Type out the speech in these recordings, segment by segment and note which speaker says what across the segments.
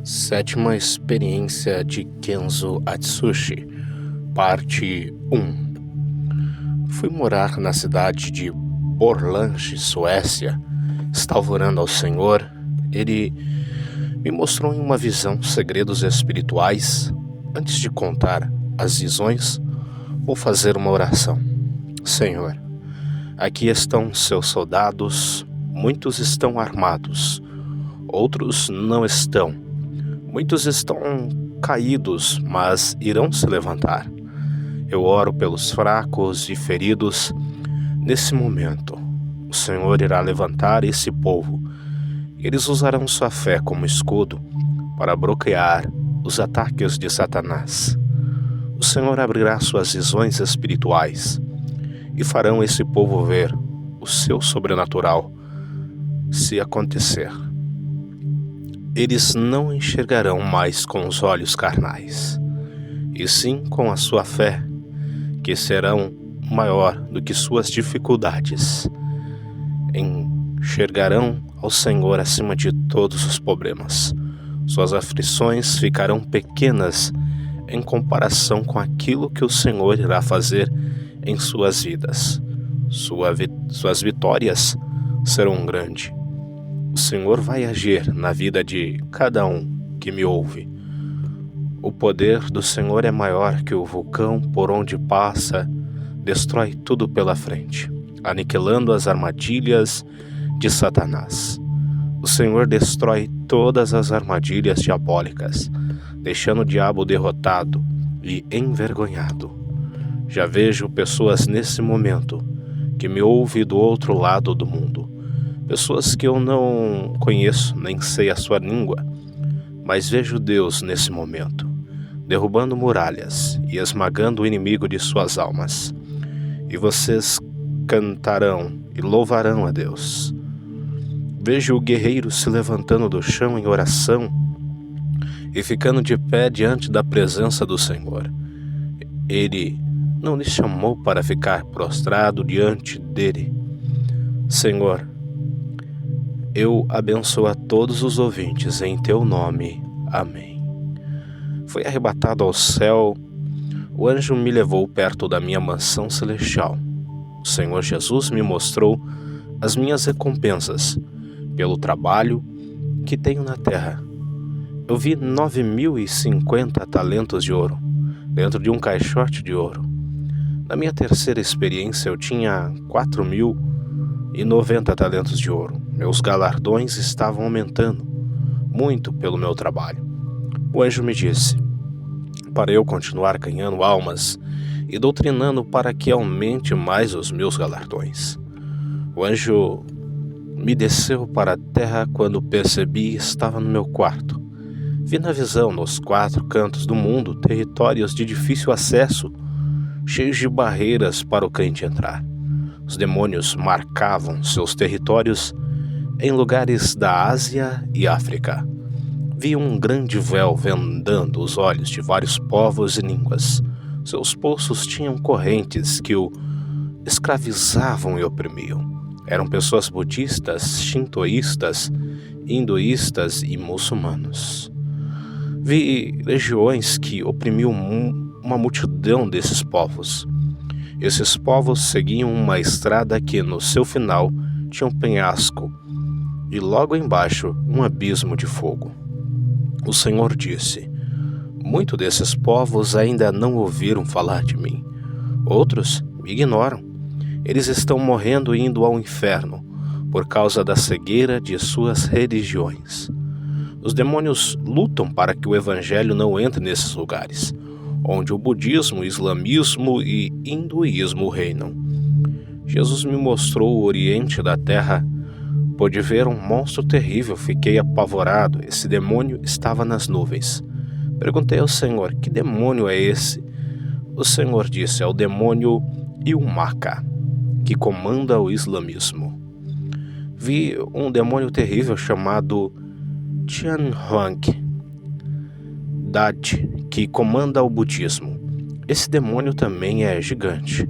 Speaker 1: Sétima experiência de Kenzo Atsushi, parte 1. Fui morar na cidade de Borlänge, Suécia. Estava orando ao Senhor. Ele me mostrou em uma visão segredos espirituais. Antes de contar as visões, vou fazer uma oração. Senhor, aqui estão seus soldados. Muitos estão armados, outros não estão. Muitos estão caídos, mas irão se levantar. Eu oro pelos fracos e feridos. Nesse momento, o Senhor irá levantar esse povo. Eles usarão sua fé como escudo para bloquear os ataques de Satanás. O Senhor abrirá suas visões espirituais e farão esse povo ver o seu sobrenatural se acontecer. Eles não enxergarão mais com os olhos carnais, e sim com a sua fé, que serão maior do que suas dificuldades. Enxergarão ao Senhor acima de todos os problemas. Suas aflições ficarão pequenas em comparação com aquilo que o Senhor irá fazer em suas vidas. Suas vitórias serão grandes. O Senhor vai agir na vida de cada um que me ouve. O poder do Senhor é maior que o vulcão por onde passa, destrói tudo pela frente, aniquilando as armadilhas de Satanás. O Senhor destrói todas as armadilhas diabólicas, deixando o diabo derrotado e envergonhado. Já vejo pessoas nesse momento que me ouvem do outro lado do mundo. Pessoas que eu não conheço, nem sei a sua língua, mas vejo Deus nesse momento, derrubando muralhas e esmagando o inimigo de suas almas. E vocês cantarão e louvarão a Deus. Vejo o guerreiro se levantando do chão em oração e ficando de pé diante da presença do Senhor. Ele não lhe chamou para ficar prostrado diante dele. Senhor, eu abençoo a todos os ouvintes em teu nome. Amém. Fui arrebatado ao céu. O anjo me levou perto da minha mansão celestial. O Senhor Jesus me mostrou as minhas recompensas pelo trabalho que tenho na terra. Eu vi 9.050 talentos de ouro dentro de um caixote de ouro. Na minha terceira experiência eu tinha 4.090 talentos de ouro. Meus galardões estavam aumentando muito pelo meu trabalho. O anjo me disse para eu continuar ganhando almas e doutrinando para que aumente mais os meus galardões. O anjo me desceu para a terra quando percebi estava no meu quarto. Vi na visão nos 4 cantos do mundo territórios de difícil acesso, cheios de barreiras para o crente entrar. Os demônios marcavam seus territórios em lugares da Ásia e África. Vi um grande véu vendando os olhos de vários povos e línguas. Seus poços tinham correntes que o escravizavam e oprimiam. Eram pessoas budistas, shintoístas, hinduístas e muçulmanos. Vi legiões que oprimiam uma multidão desses povos. Esses povos seguiam uma estrada que no seu final tinha um penhasco e logo embaixo um abismo de fogo. O Senhor disse: muitos desses povos ainda não ouviram falar de mim. Outros me ignoram. Eles estão morrendo e indo ao inferno por causa da cegueira de suas religiões. Os demônios lutam para que o evangelho não entre nesses lugares, onde o budismo, o islamismo e hinduísmo reinam. Jesus me mostrou o oriente da terra. Pude ver um monstro terrível, fiquei apavorado. Esse demônio estava nas nuvens. Perguntei ao Senhor: que demônio é esse? O Senhor disse: é o demônio Ilmaka, que comanda o islamismo. Vi um demônio terrível chamado Tianhuang Dad, que comanda o budismo. Esse demônio também é gigante.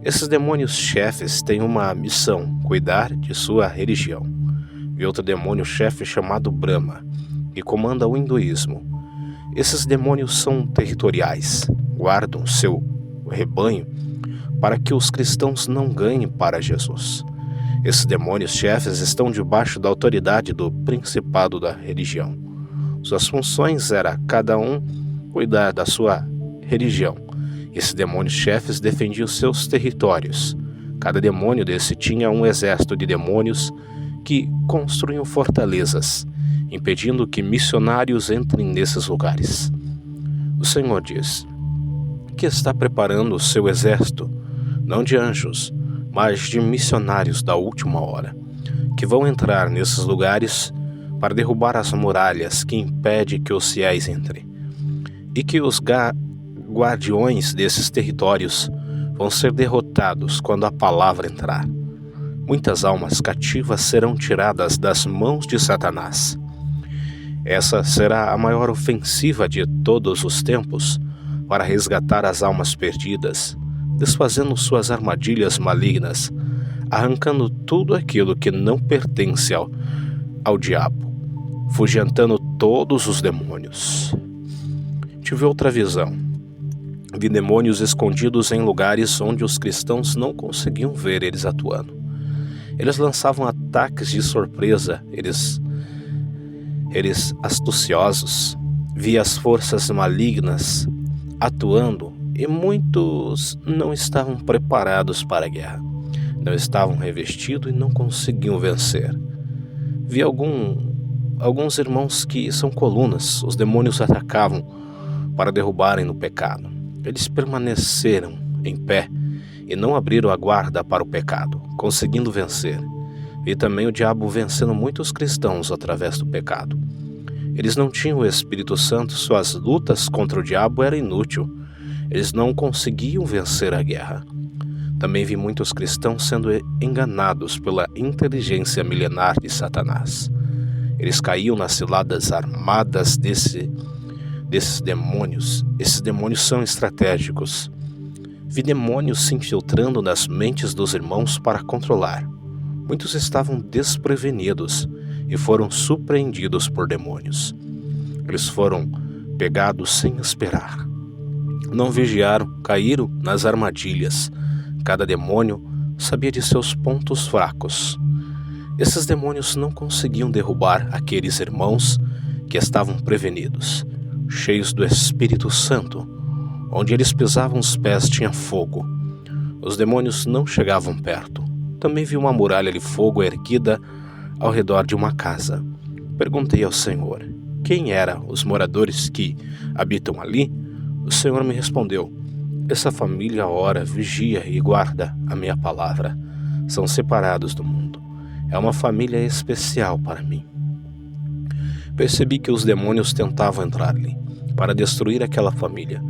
Speaker 1: Esses demônios chefes têm uma missão: cuidar de sua religião. Vi outro demônio chefe chamado Brahma, que comanda o hinduísmo. Esses demônios são territoriais, guardam seu rebanho para que os cristãos não ganhem para Jesus. Esses demônios chefes estão debaixo da autoridade do principado da religião. Suas funções era cada um cuidar da sua religião. Esses demônios chefes defendiam seus territórios. Cada demônio desse tinha um exército de demônios que construíam fortalezas, impedindo que missionários entrem nesses lugares. O Senhor diz que está preparando o seu exército, não de anjos, mas de missionários da última hora, que vão entrar nesses lugares para derrubar as muralhas que impedem que os fiéis entrem, e que os guardiões desses territórios vão ser derrotados quando a palavra entrar. Muitas almas cativas serão tiradas das mãos de Satanás. Essa será a maior ofensiva de todos os tempos para resgatar as almas perdidas, desfazendo suas armadilhas malignas, arrancando tudo aquilo que não pertence ao diabo, fugentando todos os demônios. Tive outra visão. Vi demônios escondidos em lugares onde os cristãos não conseguiam ver eles atuando. Eles lançavam ataques de surpresa, eles astuciosos. Vi as forças malignas atuando e muitos não estavam preparados para a guerra. Não estavam revestidos e não conseguiam vencer. Vi alguns irmãos que são colunas. Os demônios atacavam para derrubarem no pecado. Eles permaneceram em pé e não abriram a guarda para o pecado, conseguindo vencer. Vi também o diabo vencendo muitos cristãos através do pecado. Eles não tinham o Espírito Santo, suas lutas contra o diabo eram inúteis. Eles não conseguiam vencer a guerra. Também vi muitos cristãos sendo enganados pela inteligência milenar de Satanás. Eles caíam nas ciladas armadas desses demônios. Esses demônios são estratégicos. Vi demônios se infiltrando nas mentes dos irmãos para controlar. Muitos estavam desprevenidos e foram surpreendidos por demônios. Eles foram pegados sem esperar. Não vigiaram, caíram nas armadilhas. Cada demônio sabia de seus pontos fracos. Esses demônios não conseguiam derrubar aqueles irmãos que estavam prevenidos, cheios do Espírito Santo. Onde eles pisavam os pés tinha fogo. Os demônios não chegavam perto. Também vi uma muralha de fogo erguida ao redor de uma casa. Perguntei ao Senhor, quem eram os moradores que habitam ali? O Senhor me respondeu, essa família ora, vigia e guarda a minha palavra. São separados do mundo. É uma família especial para mim. Percebi que os demônios tentavam entrar ali para destruir aquela família,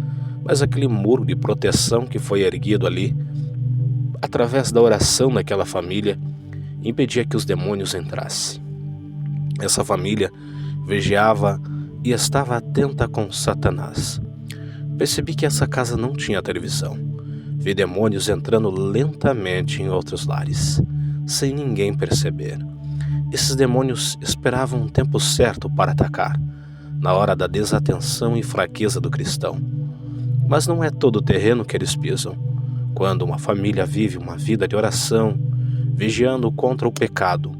Speaker 1: mas aquele muro de proteção que foi erguido ali, através da oração daquela família, impedia que os demônios entrassem. Essa família vigiava e estava atenta com Satanás. Percebi que essa casa não tinha televisão. Vi demônios entrando lentamente em outros lares, sem ninguém perceber. Esses demônios esperavam um tempo certo para atacar, na hora da desatenção e fraqueza do cristão. Mas não é todo o terreno que eles pisam. Quando uma família vive uma vida de oração, vigiando contra o pecado,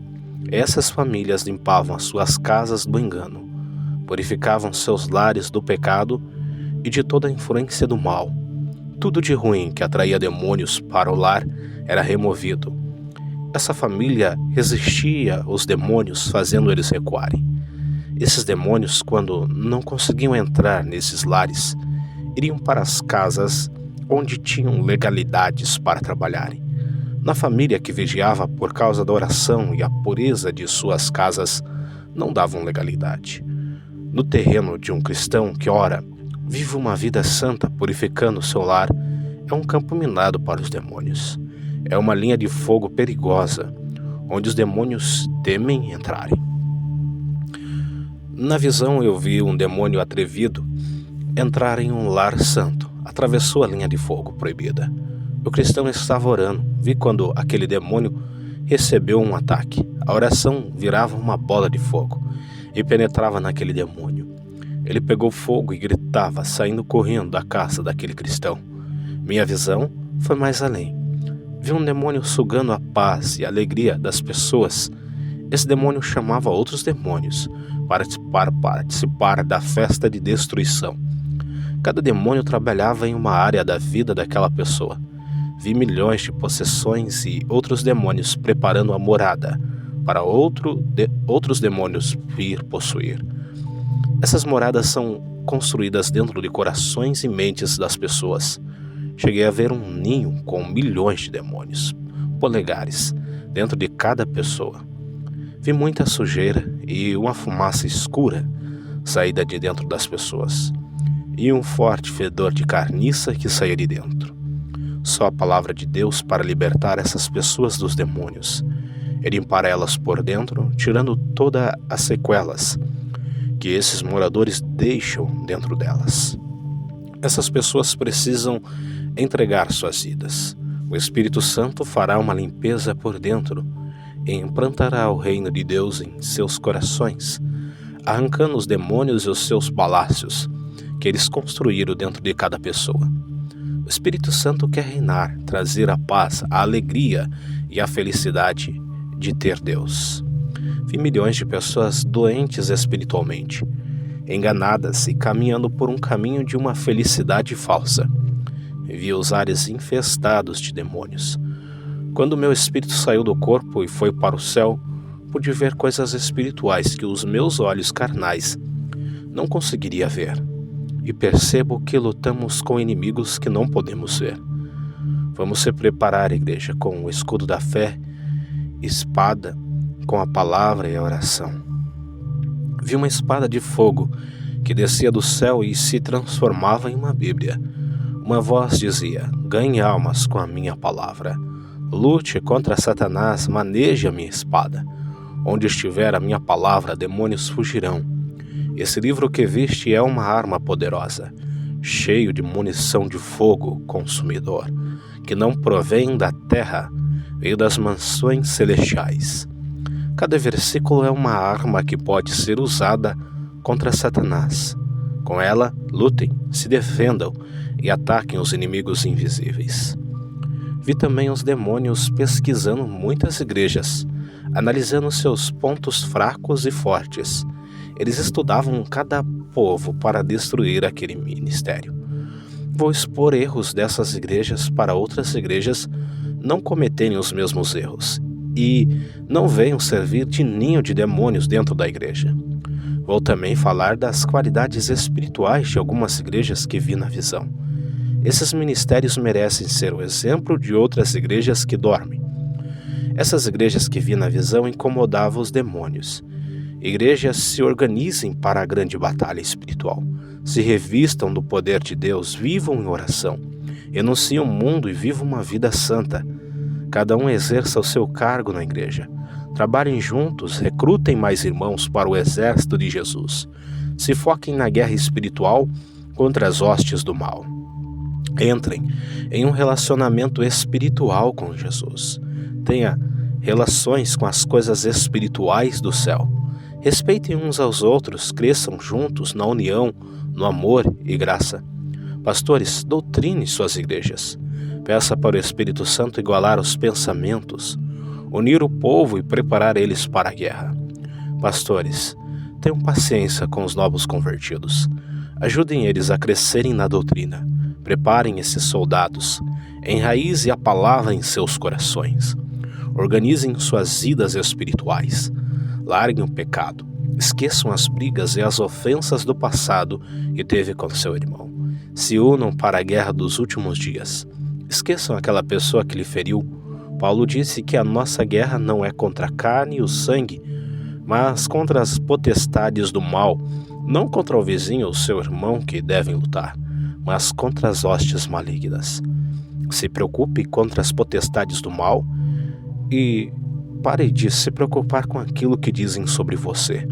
Speaker 1: essas famílias limpavam as suas casas do engano, purificavam seus lares do pecado e de toda a influência do mal. Tudo de ruim que atraía demônios para o lar era removido. Essa família resistia aos demônios, fazendo eles recuarem. Esses demônios, quando não conseguiam entrar nesses lares, iriam para as casas onde tinham legalidades para trabalharem. Na família que vigiava por causa da oração e a pureza de suas casas, não davam legalidade. No terreno de um cristão que ora, vive uma vida santa purificando seu lar, é um campo minado para os demônios. É uma linha de fogo perigosa, onde os demônios temem entrarem. Na visão eu vi um demônio atrevido entrar em um lar santo, atravessou a linha de fogo proibida. O cristão estava orando, vi quando aquele demônio recebeu um ataque. A oração virava uma bola de fogo, e penetrava naquele demônio. Ele pegou fogo e gritava, saindo correndo da casa daquele cristão. Minha visão foi mais além. Vi um demônio sugando a paz e a alegria das pessoas. Esse demônio chamava outros demônios para participar da festa de destruição. Cada demônio trabalhava em uma área da vida daquela pessoa. Vi milhões de possessões e outros demônios preparando a morada para outros demônios vir possuir. Essas moradas são construídas dentro de corações e mentes das pessoas. Cheguei a ver um ninho com milhões de demônios, polegares, dentro de cada pessoa. Vi muita sujeira e uma fumaça escura saída de dentro das pessoas, e um forte fedor de carniça que saía de dentro. Só a palavra de Deus para libertar essas pessoas dos demônios e limpar elas por dentro, tirando todas as sequelas que esses moradores deixam dentro delas. Essas pessoas precisam entregar suas vidas. O Espírito Santo fará uma limpeza por dentro e implantará o reino de Deus em seus corações, arrancando os demônios e os seus palácios que eles construíram dentro de cada pessoa. O Espírito Santo quer reinar, trazer a paz, a alegria e a felicidade de ter Deus. Vi milhões de pessoas doentes espiritualmente, enganadas e caminhando por um caminho de uma felicidade falsa. Vi os ares infestados de demônios. Quando meu espírito saiu do corpo e foi para o céu, pude ver coisas espirituais que os meus olhos carnais não conseguiria ver. E percebo que lutamos com inimigos que não podemos ver. Vamos se preparar, igreja, com o escudo da fé, espada, com a palavra e a oração. Vi uma espada de fogo que descia do céu e se transformava em uma Bíblia. Uma voz dizia: ganhe almas com a minha palavra. Lute contra Satanás, maneje a minha espada. Onde estiver a minha palavra, demônios fugirão. Esse livro que viste é uma arma poderosa, cheio de munição de fogo consumidor, que não provém da terra, veio das mansões celestiais. Cada versículo é uma arma que pode ser usada contra Satanás. Com ela, lutem, se defendam e ataquem os inimigos invisíveis. Vi também os demônios pesquisando muitas igrejas, analisando seus pontos fracos e fortes. Eles estudavam cada povo para destruir aquele ministério. Vou expor erros dessas igrejas para outras igrejas não cometerem os mesmos erros e não venham servir de ninho de demônios dentro da igreja. Vou também falar das qualidades espirituais de algumas igrejas que vi na visão. Esses ministérios merecem ser o exemplo de outras igrejas que dormem. Essas igrejas que vi na visão incomodavam os demônios. Igrejas se organizem para a grande batalha espiritual, se revistam do poder de Deus, vivam em oração, renunciem ao mundo e vivam uma vida santa. Cada um exerça o seu cargo na igreja. Trabalhem juntos, recrutem mais irmãos para o exército de Jesus. Se foquem na guerra espiritual contra as hostes do mal. Entrem em um relacionamento espiritual com Jesus. Tenha relações com as coisas espirituais do céu. Respeitem uns aos outros, cresçam juntos na união, no amor e graça. Pastores, doutrine suas igrejas. Peça para o Espírito Santo igualar os pensamentos, unir o povo e preparar eles para a guerra. Pastores, tenham paciência com os novos convertidos. Ajudem eles a crescerem na doutrina. Preparem esses soldados. Enraize a palavra em seus corações. Organizem suas vidas espirituais. Larguem o pecado. Esqueçam as brigas e as ofensas do passado que teve com seu irmão. Se unam para a guerra dos últimos dias. Esqueçam aquela pessoa que lhe feriu. Paulo disse que a nossa guerra não é contra a carne e o sangue, mas contra as potestades do mal, não contra o vizinho ou seu irmão que devem lutar, mas contra as hostes malignas. Se preocupe contra as potestades do mal e pare de se preocupar com aquilo que dizem sobre você.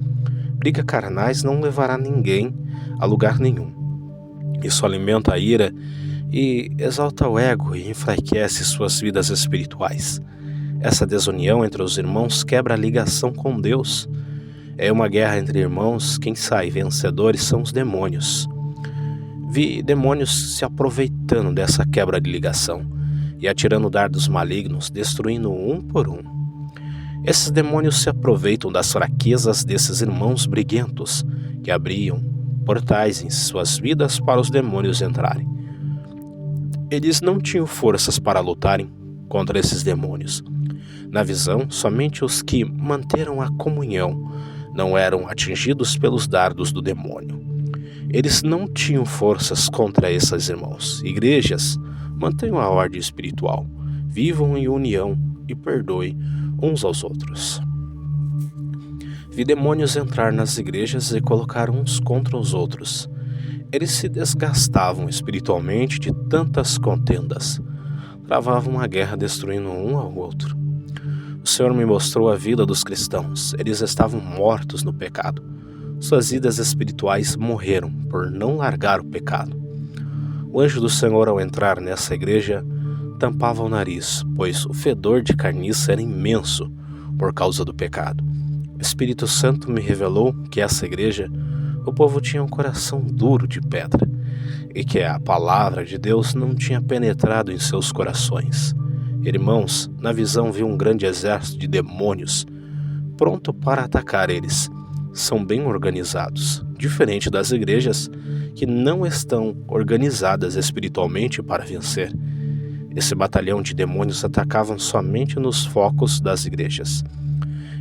Speaker 1: Briga carnais não levará ninguém a lugar nenhum. Isso alimenta a ira e exalta o ego e enfraquece suas vidas espirituais. Essa desunião entre os irmãos quebra a ligação com Deus. É uma guerra entre irmãos, quem sai vencedores são os demônios. Vi demônios se aproveitando dessa quebra de ligação e atirando dardos malignos, destruindo um por um. Esses demônios se aproveitam das fraquezas desses irmãos briguentos que abriam portais em suas vidas para os demônios entrarem. Eles não tinham forças para lutarem contra esses demônios. Na visão, somente os que manteram a comunhão não eram atingidos pelos dardos do demônio. Eles não tinham forças contra esses irmãos. Igrejas, mantenham a ordem espiritual, vivam em união e perdoem uns aos outros. Vi demônios entrar nas igrejas e colocar uns contra os outros. Eles se desgastavam espiritualmente de tantas contendas. Travavam uma guerra destruindo um ao outro. O Senhor me mostrou a vida dos cristãos. Eles estavam mortos no pecado. Suas vidas espirituais morreram por não largar o pecado. O anjo do Senhor, ao entrar nessa igreja, tampava o nariz, pois o fedor de carniça era imenso por causa do pecado. O Espírito Santo me revelou que essa igreja, o povo tinha um coração duro de pedra e que a palavra de Deus não tinha penetrado em seus corações. Irmãos, na visão vi um grande exército de demônios pronto para atacar eles. São bem organizados, diferente das igrejas que não estão organizadas espiritualmente para vencer. Esse batalhão de demônios atacavam somente nos focos das igrejas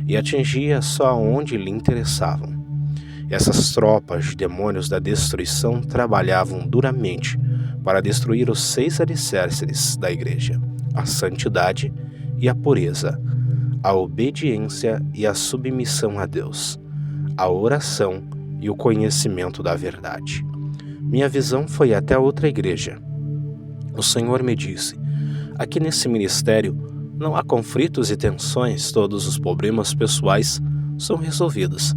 Speaker 1: e atingia só onde lhe interessavam. Essas tropas de demônios da destruição trabalhavam duramente para destruir os 6 alicerces da igreja: a santidade e a pureza, a obediência e a submissão a Deus, a oração e o conhecimento da verdade. Minha visão foi até outra igreja. O Senhor me disse: aqui nesse ministério não há conflitos e tensões, todos os problemas pessoais são resolvidos.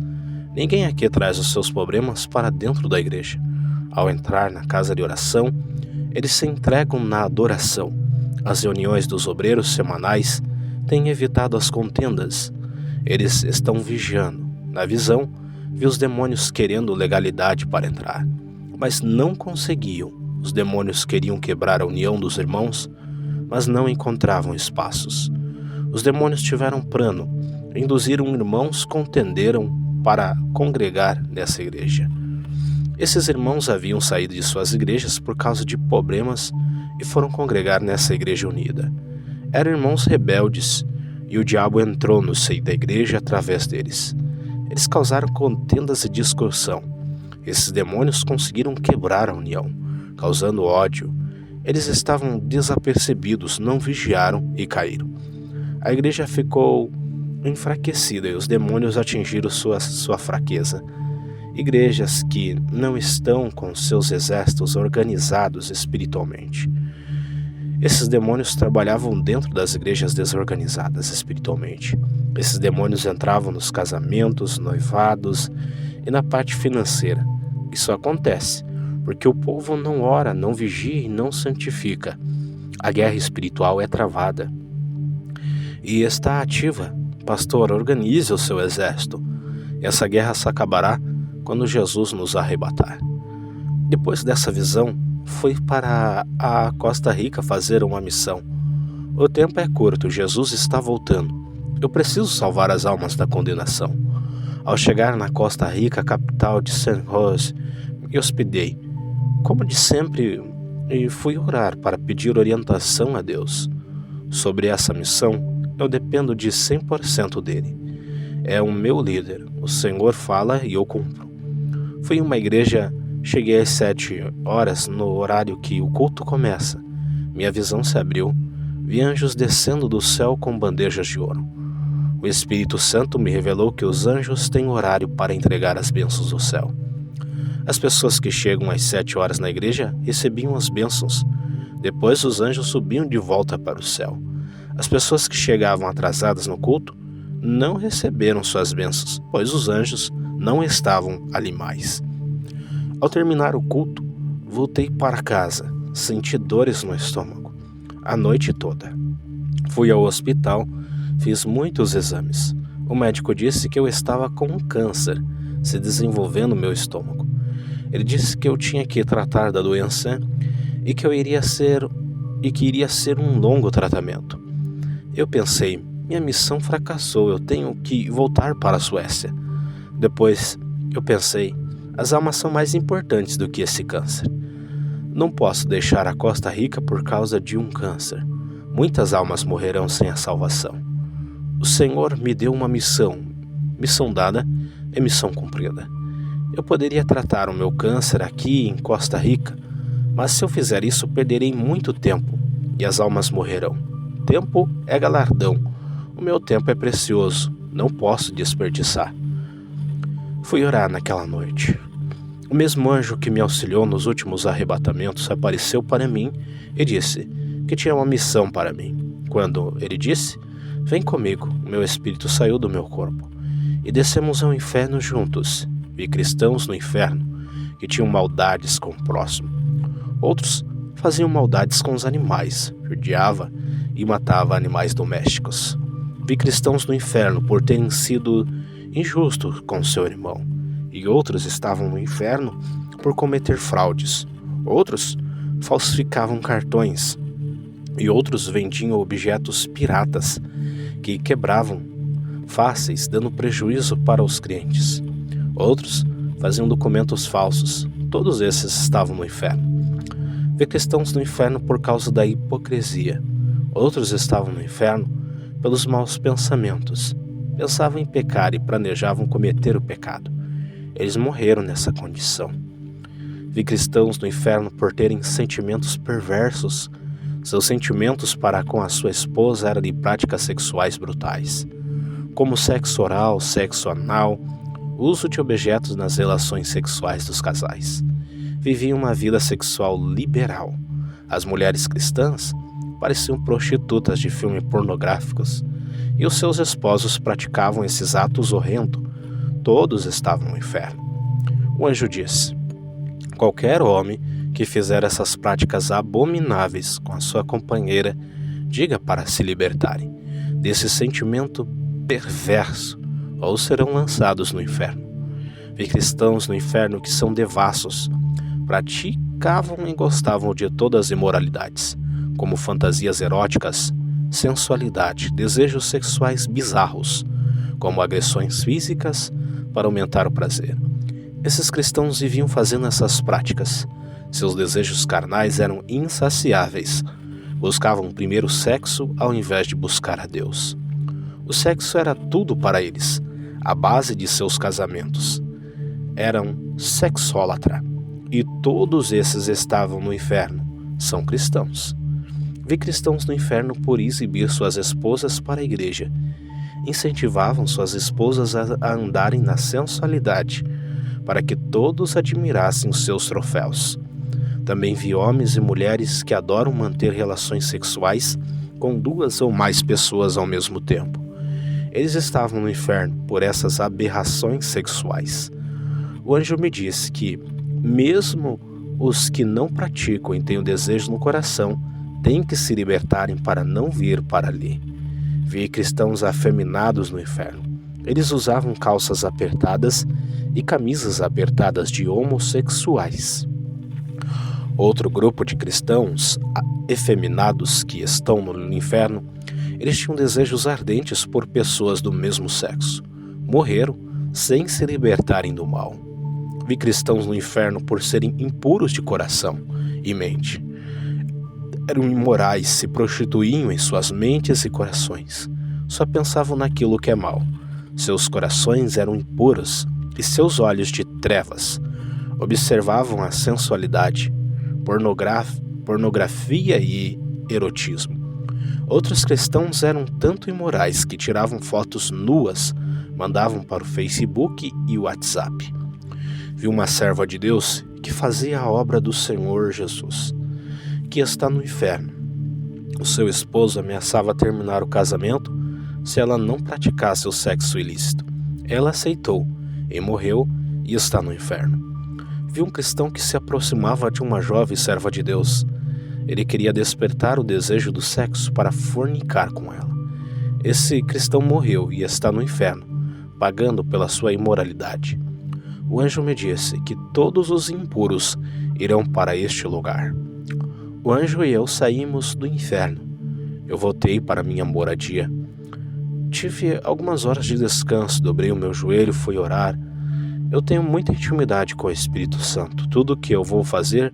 Speaker 1: Ninguém aqui traz os seus problemas para dentro da igreja. Ao entrar na casa de oração, eles se entregam na adoração. As reuniões dos obreiros semanais têm evitado as contendas. Eles estão vigiando. Na visão, vi os demônios querendo legalidade para entrar, mas não conseguiam. Os demônios queriam quebrar a união dos irmãos, mas não encontravam espaços. Os demônios tiveram plano, induziram irmãos, contenderam para congregar nessa igreja. Esses irmãos haviam saído de suas igrejas por causa de problemas e foram congregar nessa igreja unida. Eram irmãos rebeldes e o diabo entrou no seio da igreja através deles. Eles causaram contendas e discussão. Esses demônios conseguiram quebrar a união, causando ódio. Eles estavam desapercebidos, não vigiaram e caíram. A igreja ficou enfraquecida e os demônios atingiram sua fraqueza. Igrejas que não estão com seus exércitos organizados espiritualmente. Esses demônios trabalhavam dentro das igrejas desorganizadas espiritualmente. Esses demônios entravam nos casamentos, noivados e na parte financeira. Isso acontece porque o povo não ora, não vigia e não santifica. A guerra espiritual é travada e está ativa. Pastor, organize o seu exército. Essa guerra só acabará quando Jesus nos arrebatar. Depois dessa visão, fui para a Costa Rica fazer uma missão. O tempo é curto, Jesus está voltando. Eu preciso salvar as almas da condenação. Ao chegar na Costa Rica, capital de San José, me hospedei. Como de sempre, fui orar para pedir orientação a Deus. Sobre essa missão, eu dependo de 100% dele. É o meu líder. O Senhor fala e eu cumpro. Fui em uma igreja, cheguei às 7 horas no horário que o culto começa. Minha visão se abriu. Vi anjos descendo do céu com bandejas de ouro. O Espírito Santo me revelou que os anjos têm horário para entregar as bênçãos do céu. As pessoas que chegam às 7 horas na igreja recebiam as bênçãos. Depois os anjos subiam de volta para o céu. As pessoas que chegavam atrasadas no culto não receberam suas bênçãos, pois os anjos não estavam ali mais. Ao terminar o culto, voltei para casa, senti dores no estômago, a noite toda. Fui ao hospital, fiz muitos exames. O médico disse que eu estava com um câncer se desenvolvendo no meu estômago. Ele disse que eu tinha que tratar da doença e que iria ser um longo tratamento. Eu pensei, minha missão fracassou, eu tenho que voltar para a Suécia. Depois, eu pensei, as almas são mais importantes do que esse câncer. Não posso deixar a Costa Rica por causa de um câncer. Muitas almas morrerão sem a salvação. O Senhor me deu uma missão. Missão dada é missão cumprida. Eu poderia tratar o meu câncer aqui em Costa Rica, mas se eu fizer isso, perderei muito tempo e as almas morrerão. Tempo é galardão. O meu tempo é precioso. Não posso desperdiçar. Fui orar naquela noite. O mesmo anjo que me auxiliou nos últimos arrebatamentos apareceu para mim e disse que tinha uma missão para mim. Quando ele disse, vem comigo, o meu espírito saiu do meu corpo e descemos ao inferno juntos. Vi cristãos no inferno que tinham maldades com o próximo. Outros faziam maldades com os animais, judiava e matava animais domésticos. Vi cristãos no inferno por terem sido injustos com seu irmão, e outros estavam no inferno por cometer fraudes. Outros falsificavam cartões, e outros vendiam objetos piratas que quebravam fáceis, dando prejuízo para os clientes. Outros faziam documentos falsos. Todos esses estavam no inferno. Vi cristãos no inferno por causa da hipocrisia. Outros estavam no inferno pelos maus pensamentos. Pensavam em pecar e planejavam cometer o pecado. Eles morreram nessa condição. Vi cristãos no inferno por terem sentimentos perversos. Seus sentimentos para com a sua esposa eram de práticas sexuais brutais, como sexo oral, sexo anal, uso de objetos nas relações sexuais dos casais. Viviam uma vida sexual liberal. As mulheres cristãs pareciam prostitutas de filmes pornográficos e os seus esposos praticavam esses atos horrendos. Todos estavam no inferno. O anjo disse: qualquer homem que fizer essas práticas abomináveis com a sua companheira, diga para se libertarem desse sentimento perverso, ou serão lançados no inferno. Vi cristãos no inferno que são devassos, praticavam e gostavam de todas as imoralidades, como fantasias eróticas, sensualidade, desejos sexuais bizarros, como agressões físicas para aumentar o prazer. Esses cristãos viviam fazendo essas práticas. Seus desejos carnais eram insaciáveis. Buscavam primeiro o sexo ao invés de buscar a Deus. O sexo era tudo para eles, a base de seus casamentos. Eram sexólatra. E todos esses estavam no inferno. São cristãos. Vi cristãos no inferno por exibir suas esposas para a igreja. Incentivavam suas esposas a andarem na sensualidade, para que todos admirassem os seus troféus. Também vi homens e mulheres que adoram manter relações sexuais com 2 ou mais pessoas ao mesmo tempo. Eles estavam no inferno por essas aberrações sexuais. O anjo me disse que, mesmo os que não praticam e têm o desejo no coração, têm que se libertarem para não vir para ali. Vi cristãos afeminados no inferno. Eles usavam calças apertadas e camisas apertadas de homossexuais. Outro grupo de cristãos efeminados que estão no inferno, eles tinham desejos ardentes por pessoas do mesmo sexo. Morreram sem se libertarem do mal. Vi cristãos no inferno por serem impuros de coração e mente. Eram imorais, se prostituíam em suas mentes e corações. Só pensavam naquilo que é mal. Seus corações eram impuros e seus olhos de trevas. Observavam a sensualidade, pornografia e erotismo. Outros cristãos eram tanto imorais que tiravam fotos nuas, mandavam para o Facebook e o WhatsApp. Vi uma serva de Deus que fazia a obra do Senhor Jesus, que está no inferno. O seu esposo ameaçava terminar o casamento se ela não praticasse o sexo ilícito. Ela aceitou e morreu e está no inferno. Vi um cristão que se aproximava de uma jovem serva de Deus. Ele queria despertar o desejo do sexo para fornicar com ela. Esse cristão morreu e está no inferno, pagando pela sua imoralidade. O anjo me disse que todos os impuros irão para este lugar. O anjo e eu saímos do inferno. Eu voltei para minha moradia. Tive algumas horas de descanso, dobrei o meu joelho, fui orar. Eu tenho muita intimidade com o Espírito Santo. Tudo que eu vou fazer,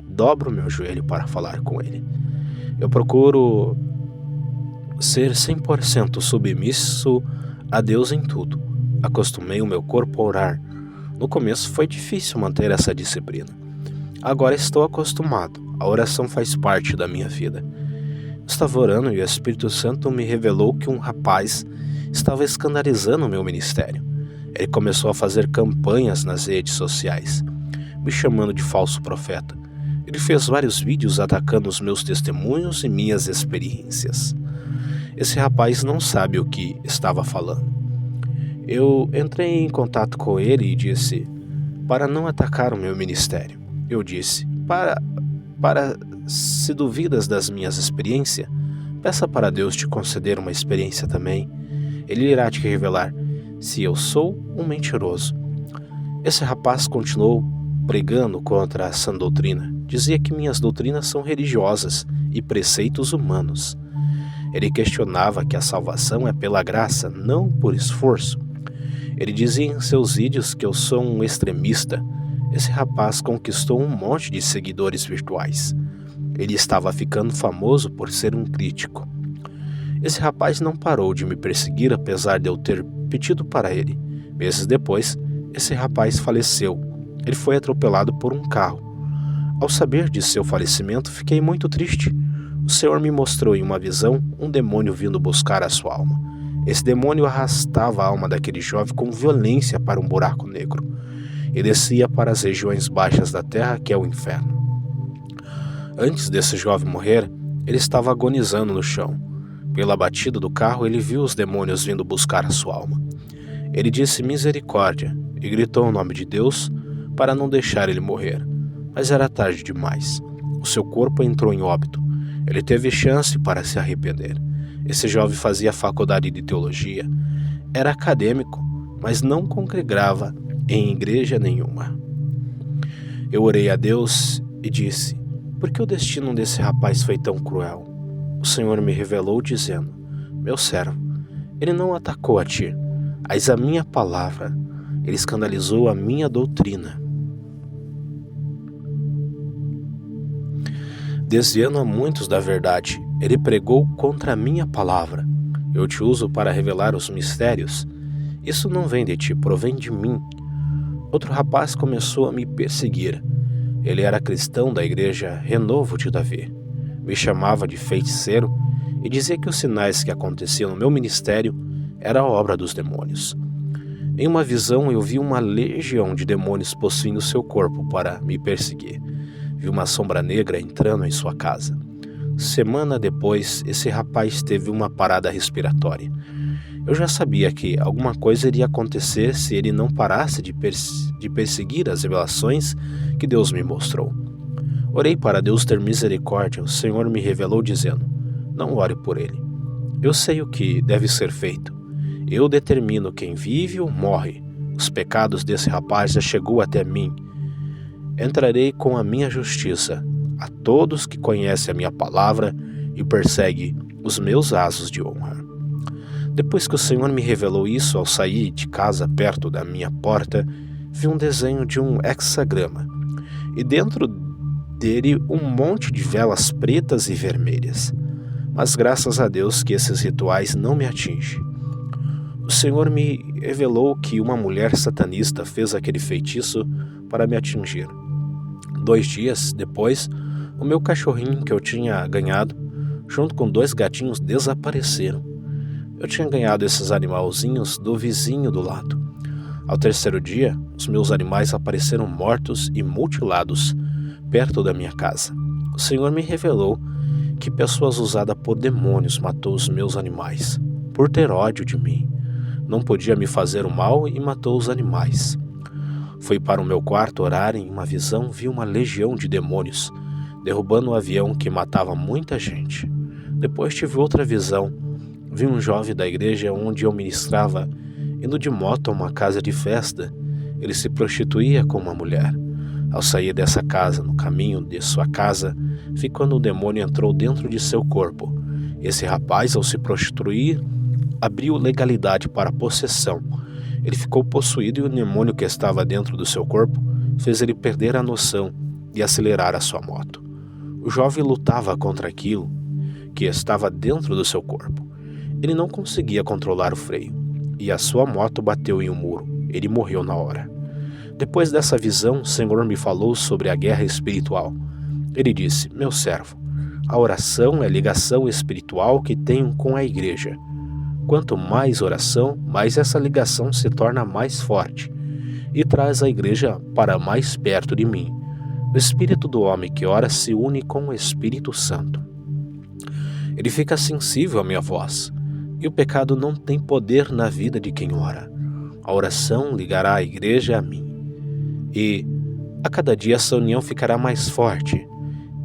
Speaker 1: dobro o meu joelho para falar com ele. Eu procuro ser 100% submisso a Deus em tudo. Acostumei o meu corpo a orar. No começo foi difícil manter essa disciplina. Agora estou acostumado. A oração faz parte da minha vida. Estava orando e o Espírito Santo me revelou que um rapaz estava escandalizando o meu ministério. Ele começou a fazer campanhas nas redes sociais, me chamando de falso profeta. Ele fez vários vídeos atacando os meus testemunhos e minhas experiências. Esse rapaz não sabe o que estava falando. Eu entrei em contato com ele e disse, para não atacar o meu ministério. Eu disse, se duvidas das minhas experiências, peça para Deus te conceder uma experiência também. Ele irá te revelar se eu sou um mentiroso. Esse rapaz continuou pregando contra a sã doutrina. Dizia que minhas doutrinas são religiosas e preceitos humanos. Ele questionava que a salvação é pela graça, não por esforço. Ele dizia em seus vídeos que eu sou um extremista. Esse rapaz conquistou um monte de seguidores virtuais. Ele estava ficando famoso por ser um crítico. Esse rapaz não parou de me perseguir apesar de eu ter pedido para ele. Meses depois, esse rapaz faleceu. Ele foi atropelado por um carro. Ao saber de seu falecimento, fiquei muito triste. O Senhor me mostrou em uma visão um demônio vindo buscar a sua alma. Esse demônio arrastava a alma daquele jovem com violência para um buraco negro e descia para as regiões baixas da terra, que é o inferno. Antes desse jovem morrer, ele estava agonizando no chão. Pela batida do carro, ele viu os demônios vindo buscar a sua alma. Ele disse misericórdia e gritou o nome de Deus para não deixar ele morrer. Mas era tarde demais. O seu corpo entrou em óbito. Ele teve chance para se arrepender. Esse jovem fazia faculdade de teologia. Era acadêmico, mas não congregava em igreja nenhuma. Eu orei a Deus e disse, por que o destino desse rapaz foi tão cruel? O Senhor me revelou dizendo, meu servo, ele não atacou a ti, mas a minha palavra. Ele escandalizou a minha doutrina, desviando a muitos da verdade. Ele pregou contra a minha palavra. Eu te uso para revelar os mistérios. Isso não vem de ti, provém de mim. Outro rapaz começou a me perseguir. Ele era cristão da igreja Renovo de Davi. Me chamava de feiticeiro e dizia que os sinais que aconteciam no meu ministério era obra dos demônios. Em uma visão eu vi uma legião de demônios possuindo seu corpo para me perseguir. Vi uma sombra negra entrando em sua casa. Semana depois, esse rapaz teve uma parada respiratória. Eu já sabia que alguma coisa iria acontecer se ele não parasse de perseguir as revelações que Deus me mostrou. Orei para Deus ter misericórdia. O Senhor me revelou dizendo, não ore por ele. Eu sei o que deve ser feito. Eu determino quem vive ou morre. Os pecados desse rapaz já chegou até mim. Entrarei com a minha justiça a todos que conhecem a minha palavra e perseguem os meus atos de honra. Depois que o Senhor me revelou isso, ao sair de casa perto da minha porta, vi um desenho de um hexagrama e dentro dele um monte de velas pretas e vermelhas. Mas graças a Deus que esses rituais não me atingem. O Senhor me revelou que uma mulher satanista fez aquele feitiço para me atingir. 2 dias depois, o meu cachorrinho que eu tinha ganhado, junto com 2 gatinhos, desapareceram. Eu tinha ganhado esses animalzinhos do vizinho do lado. Ao 3º dia, os meus animais apareceram mortos e mutilados perto da minha casa. O Senhor me revelou que pessoas usadas por demônios matou os meus animais, por ter ódio de mim. Não podia me fazer o mal e matou os animais. Fui para o meu quarto orar e em uma visão vi uma legião de demônios derrubando um avião que matava muita gente. Depois tive outra visão. Vi um jovem da igreja onde eu ministrava indo de moto a uma casa de festa. Ele se prostituía com uma mulher. Ao sair dessa casa, no caminho de sua casa, foi quando o demônio entrou dentro de seu corpo. Esse rapaz, ao se prostituir, abriu legalidade para a possessão. Ele ficou possuído e o demônio que estava dentro do seu corpo fez ele perder a noção e acelerar a sua moto. O jovem lutava contra aquilo que estava dentro do seu corpo. Ele não conseguia controlar o freio e a sua moto bateu em um muro. Ele morreu na hora. Depois dessa visão, o Senhor me falou sobre a guerra espiritual. Ele disse: meu servo, a oração é a ligação espiritual que tenho com a igreja. Quanto mais oração, mais essa ligação se torna mais forte e traz a igreja para mais perto de mim. O espírito do homem que ora se une com o Espírito Santo. Ele fica sensível à minha voz, e o pecado não tem poder na vida de quem ora. A oração ligará a igreja a mim, e a cada dia essa união ficará mais forte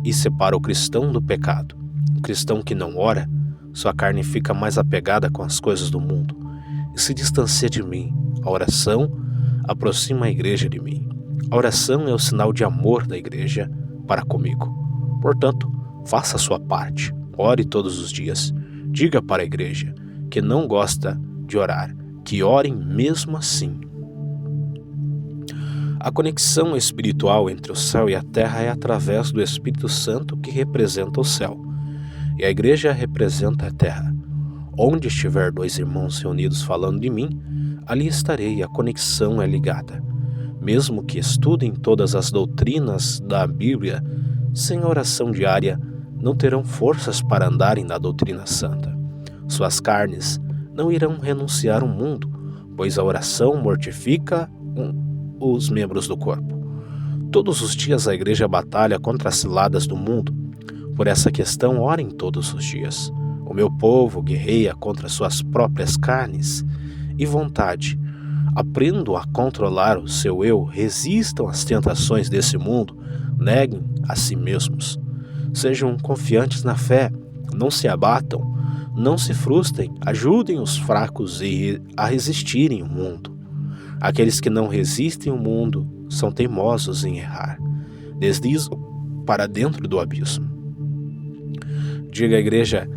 Speaker 1: e separa o cristão do pecado. O cristão que não ora, sua carne fica mais apegada com as coisas do mundo e se distancia de mim. A oração aproxima a igreja de mim. A oração é o sinal de amor da igreja para comigo. Portanto, faça a sua parte. Ore todos os dias. Diga para a igreja que não gosta de orar, que orem mesmo assim. A conexão espiritual entre o céu e a terra é através do Espírito Santo, que representa o céu, e a igreja representa a terra. Onde estiver dois irmãos reunidos falando de mim, ali estarei. A conexão é ligada. Mesmo que estudem todas as doutrinas da Bíblia, sem oração diária, não terão forças para andarem na doutrina santa. Suas carnes não irão renunciar ao mundo, pois a oração mortifica os membros do corpo. Todos os dias a igreja batalha contra as ciladas do mundo. Por essa questão, orem todos os dias. O meu povo guerreia contra suas próprias carnes e vontade. Aprendam a controlar o seu eu, resistam às tentações desse mundo, neguem a si mesmos. Sejam confiantes na fé, não se abatam, não se frustrem, ajudem os fracos a resistirem ao mundo. Aqueles que não resistem ao mundo são teimosos em errar, deslizam para dentro do abismo. Diga à igreja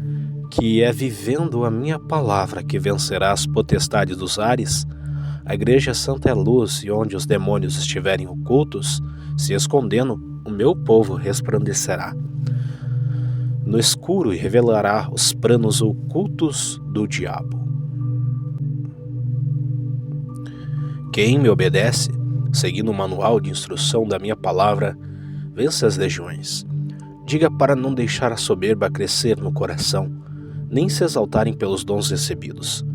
Speaker 1: que é vivendo a minha palavra que vencerá as potestades dos ares. A igreja santa é luz, e onde os demônios estiverem ocultos, se escondendo, o meu povo resplandecerá no escuro e revelará os planos ocultos do diabo. Quem me obedece, seguindo o manual de instrução da minha palavra, vence as legiões. Diga para não deixar a soberba crescer no coração, nem se exaltarem pelos dons recebidos.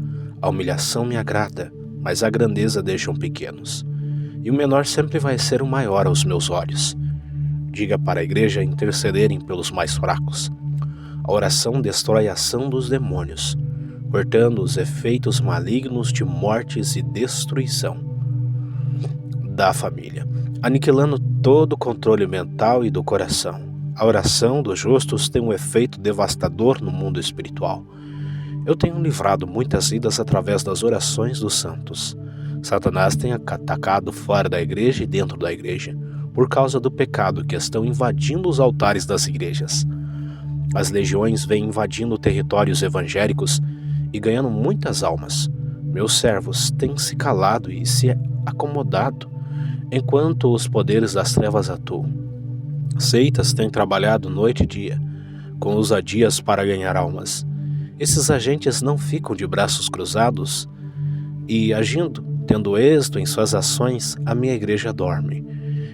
Speaker 1: A humilhação me agrada, mas a grandeza deixam pequenos, e o menor sempre vai ser o maior aos meus olhos. Diga para a igreja intercederem pelos mais fracos. A oração destrói a ação dos demônios, cortando os efeitos malignos de mortes e destruição da família, aniquilando todo o controle mental e do coração. A oração dos justos tem um efeito devastador no mundo espiritual. Eu tenho livrado muitas vidas através das orações dos santos. Satanás tem atacado fora da igreja e dentro da igreja, por causa do pecado que estão invadindo os altares das igrejas. As legiões vêm invadindo territórios evangélicos e ganhando muitas almas. Meus servos têm se calado e se acomodado enquanto os poderes das trevas atuam. Seitas têm trabalhado noite e dia, com ousadias para ganhar almas. Esses agentes não ficam de braços cruzados e, agindo, tendo êxito em suas ações, a minha igreja dorme.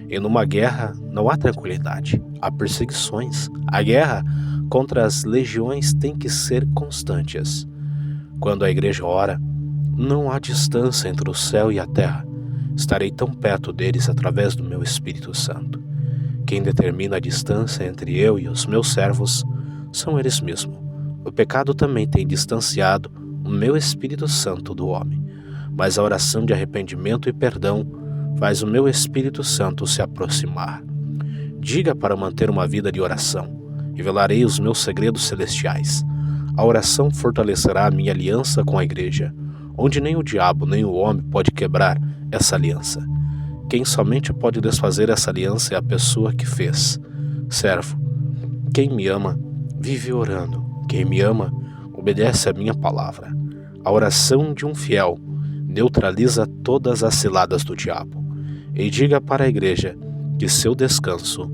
Speaker 1: E numa guerra não há tranquilidade, há perseguições. A guerra contra as legiões tem que ser constantes. Quando a igreja ora, não há distância entre o céu e a terra. Estarei tão perto deles através do meu Espírito Santo. Quem determina a distância entre eu e os meus servos são eles mesmos. O pecado também tem distanciado o meu Espírito Santo do homem, mas a oração de arrependimento e perdão faz o meu Espírito Santo se aproximar. Diga para manter uma vida de oração. Revelarei os meus segredos celestiais. A oração fortalecerá a minha aliança com a igreja, onde nem o diabo nem o homem pode quebrar essa aliança. Quem somente pode desfazer essa aliança é a pessoa que fez. Servo, quem me ama, vive orando. Quem me ama, obedece a minha palavra. A oração de um fiel neutraliza todas as ciladas do diabo. E diga para a igreja que seu descanso